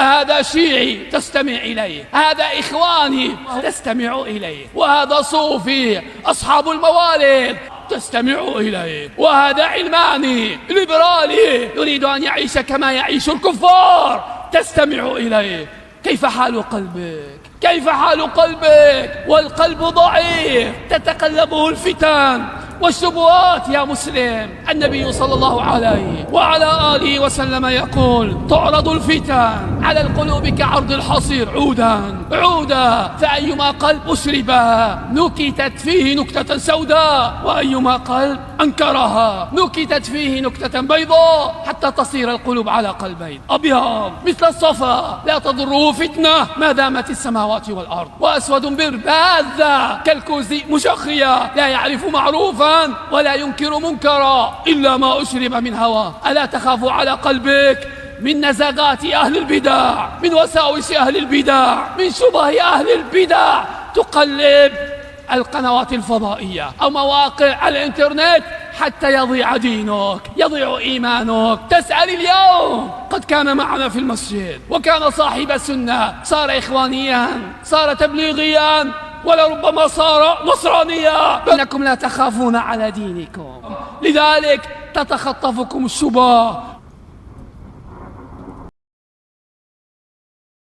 هذا شيعي تستمع إليه، هذا إخواني تستمع إليه، وهذا صوفي أصحاب الموالد تستمع إليه، وهذا علماني ليبرالي يريد أن يعيش كما يعيش الكفار تستمع إليه. كيف حال قلبك؟ كيف حال قلبك؟ والقلب ضعيف تتقلبه الفتن والشبهات يا مسلم. النبي صلى الله عليه وعلى آله وسلم يقول: تعرض الفتن على القلوب كعرض الحصير عودا عودا، فأيما قلب أشربها نكتت فيه نكتة سوداء، وأيما قلب أنكرها نكتت فيه نكتة بيضاء، حتى تصير القلوب على قلبين: أبيض مثل الصفا لا تضره فتنة ما دامت السماوات والأرض، وأسود برباذة كالكوز مشخية لا يعرف معروفا ولا ينكر منكرا إلا ما أشرب من هواه. ألا تخاف على قلبك من نزغات أهل البدع، من وساوس أهل البدع، من شبه أهل البدع؟ تقلب القنوات الفضائية أو مواقع الإنترنت حتى يضيع دينك، يضيع إيمانك. تسأل اليوم قد كان معنا في المسجد وكان صاحب سنة، صار إخوانيا، صار تبليغيا، ولربما صار نصرانيا. إنكم لا تخافون على دينكم، لذلك تتخطفكم الشبهة